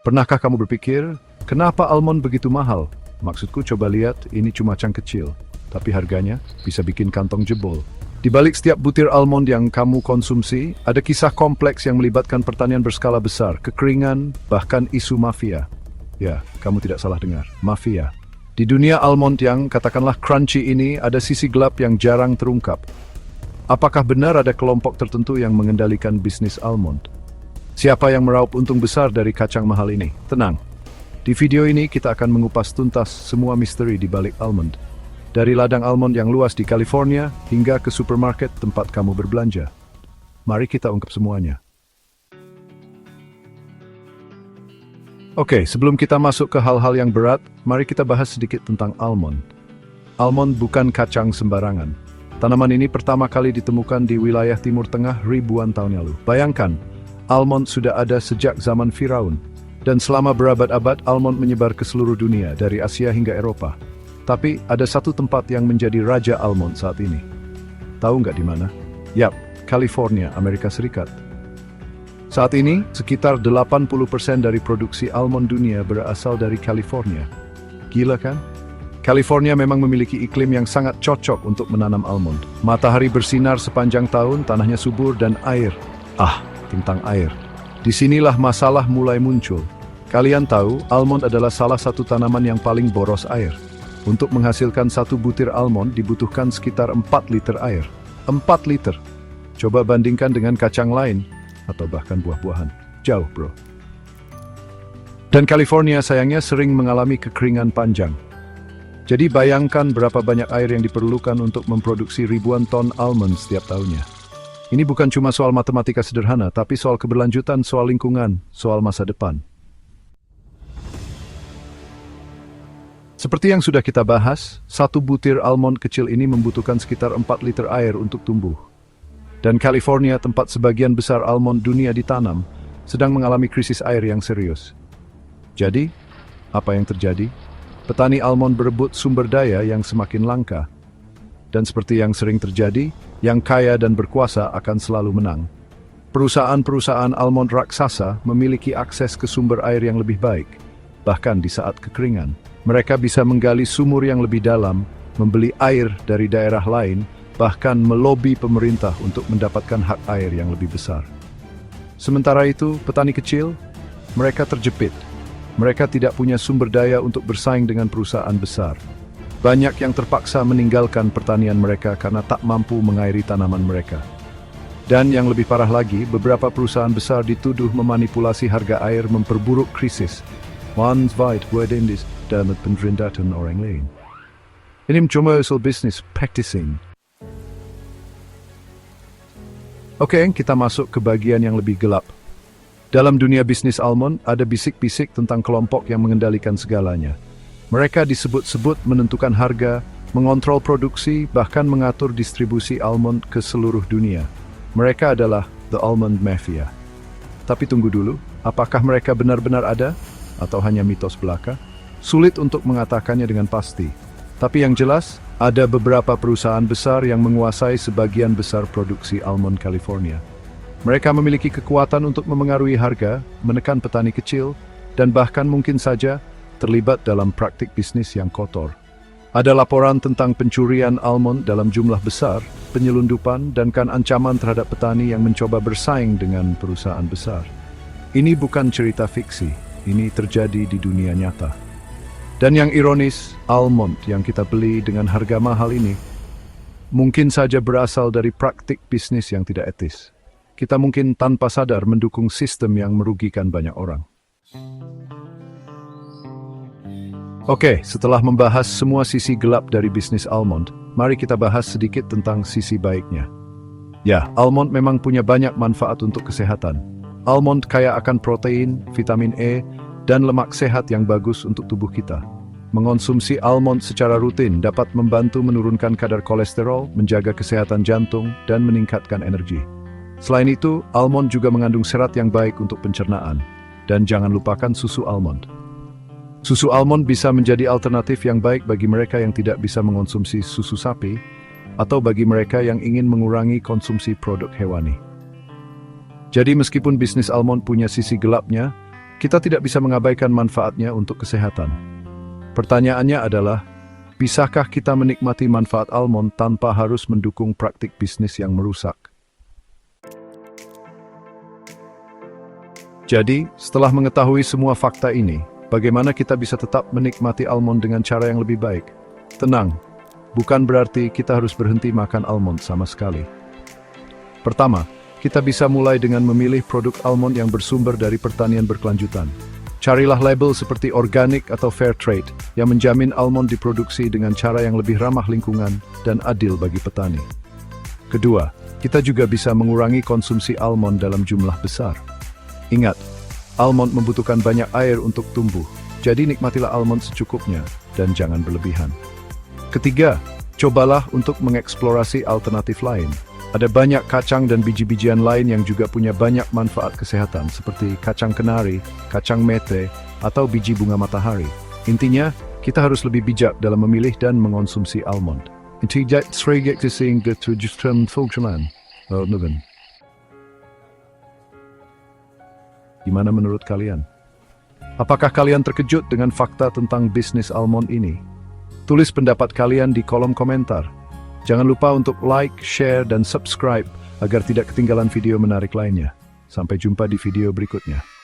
Pernahkah kamu berpikir, kenapa almond begitu mahal? Maksudku, coba lihat, ini cuma cang kecil, tapi harganya bisa bikin kantong jebol. Di balik setiap butir almond yang kamu konsumsi, ada kisah kompleks yang melibatkan pertanian berskala besar, kekeringan, bahkan isu mafia. Ya, kamu tidak salah dengar, mafia. Di dunia almond yang katakanlah crunchy ini, ada sisi gelap yang jarang terungkap. Apakah benar ada kelompok tertentu yang mengendalikan bisnis almond? Siapa yang meraup untung besar dari kacang mahal ini? Tenang. Di video ini kita akan mengupas tuntas semua misteri di balik almond. Dari ladang almond yang luas di California hingga ke supermarket tempat kamu berbelanja. Mari kita ungkap semuanya. Oke, sebelum kita masuk ke hal-hal yang berat, mari kita bahas sedikit tentang almond. Almond bukan kacang sembarangan. Tanaman ini pertama kali ditemukan di wilayah Timur Tengah ribuan tahun lalu. Bayangkan, almond sudah ada sejak zaman Firaun, dan selama berabad-abad almond menyebar ke seluruh dunia, dari Asia hingga Eropa. Tapi ada satu tempat yang menjadi raja almond saat ini. Tahu nggak di mana? Yap, California, Amerika Serikat. Saat ini, sekitar 80% dari produksi almond dunia berasal dari California. Gila kan? California memang memiliki iklim yang sangat cocok untuk menanam almond. Matahari bersinar sepanjang tahun, tanahnya subur, dan air. Tentang air. Disinilah masalah mulai muncul. Kalian tahu, almond adalah salah satu tanaman yang paling boros air. Untuk menghasilkan satu butir almond dibutuhkan sekitar 4 liter air. 4 liter. Coba bandingkan dengan kacang lain, atau bahkan buah-buahan. Jauh, bro. Dan California sayangnya sering mengalami kekeringan panjang. Jadi bayangkan berapa banyak air yang diperlukan untuk memproduksi ribuan ton almond setiap tahunnya. Ini bukan cuma soal matematika sederhana, tapi soal keberlanjutan, soal lingkungan, soal masa depan. Seperti yang sudah kita bahas, satu butir almond kecil ini membutuhkan sekitar 4 liter air untuk tumbuh. Dan California, tempat sebagian besar almond dunia ditanam, sedang mengalami krisis air yang serius. Jadi, apa yang terjadi? Petani almond berebut sumber daya yang semakin langka. Dan seperti yang sering terjadi, yang kaya dan berkuasa akan selalu menang. Perusahaan-perusahaan almond raksasa memiliki akses ke sumber air yang lebih baik. Bahkan di saat kekeringan, mereka bisa menggali sumur yang lebih dalam, membeli air dari daerah lain, bahkan melobi pemerintah untuk mendapatkan hak air yang lebih besar. Sementara itu, petani kecil, mereka terjepit. Mereka tidak punya sumber daya untuk bersaing dengan perusahaan besar. Banyak yang terpaksa meninggalkan pertanian mereka karena tak mampu mengairi tanaman mereka. Dan yang lebih parah lagi, beberapa perusahaan besar dituduh memanipulasi harga air, memperburuk krisis. Wanswijd worden is damet pendrindatan orang lain. Ini commercial business practicing. Oke, kita masuk ke bagian yang lebih gelap. Dalam dunia bisnis almond, ada bisik-bisik tentang kelompok yang mengendalikan segalanya. Mereka disebut-sebut menentukan harga, mengontrol produksi, bahkan mengatur distribusi almond ke seluruh dunia. Mereka adalah The Almond Mafia. Tapi tunggu dulu, apakah mereka benar-benar ada? Atau hanya mitos belaka? Sulit untuk mengatakannya dengan pasti. Tapi yang jelas, ada beberapa perusahaan besar yang menguasai sebagian besar produksi almond California. Mereka memiliki kekuatan untuk memengaruhi harga, menekan petani kecil, dan bahkan mungkin saja terlibat dalam praktik bisnis yang kotor. Ada laporan tentang pencurian almond dalam jumlah besar, penyelundupan, dan ancaman terhadap petani yang mencoba bersaing dengan perusahaan besar. Ini bukan cerita fiksi, ini terjadi di dunia nyata. Dan yang ironis, almond yang kita beli dengan harga mahal ini mungkin saja berasal dari praktik bisnis yang tidak etis. Kita mungkin tanpa sadar mendukung sistem yang merugikan banyak orang. Oke, setelah membahas semua sisi gelap dari bisnis almond, mari kita bahas sedikit tentang sisi baiknya. Ya, almond memang punya banyak manfaat untuk kesehatan. Almond kaya akan protein, vitamin E, dan lemak sehat yang bagus untuk tubuh kita. Mengonsumsi almond secara rutin dapat membantu menurunkan kadar kolesterol, menjaga kesehatan jantung, dan meningkatkan energi. Selain itu, almond juga mengandung serat yang baik untuk pencernaan. Dan jangan lupakan susu almond. Susu almond bisa menjadi alternatif yang baik bagi mereka yang tidak bisa mengonsumsi susu sapi, atau bagi mereka yang ingin mengurangi konsumsi produk hewani. Jadi meskipun bisnis almond punya sisi gelapnya, kita tidak bisa mengabaikan manfaatnya untuk kesehatan. Pertanyaannya adalah, bisakah kita menikmati manfaat almond tanpa harus mendukung praktik bisnis yang merusak? Jadi, setelah mengetahui semua fakta ini, bagaimana kita bisa tetap menikmati almond dengan cara yang lebih baik? Tenang, bukan berarti kita harus berhenti makan almond sama sekali. Pertama, kita bisa mulai dengan memilih produk almond yang bersumber dari pertanian berkelanjutan. Carilah label seperti organik atau fair trade yang menjamin almond diproduksi dengan cara yang lebih ramah lingkungan dan adil bagi petani. Kedua, kita juga bisa mengurangi konsumsi almond dalam jumlah besar. Ingat, almond membutuhkan banyak air untuk tumbuh, jadi nikmatilah almond secukupnya dan jangan berlebihan. Ketiga, cobalah untuk mengeksplorasi alternatif lain. Ada banyak kacang dan biji-bijian lain yang juga punya banyak manfaat kesehatan, seperti kacang kenari, kacang mete, atau biji bunga matahari. Intinya, kita harus lebih bijak dalam memilih dan mengonsumsi almond. Gimana menurut kalian? Apakah kalian terkejut dengan fakta tentang bisnis almond ini? Tulis pendapat kalian di kolom komentar. Jangan lupa untuk like, share, dan subscribe agar tidak ketinggalan video menarik lainnya. Sampai jumpa di video berikutnya.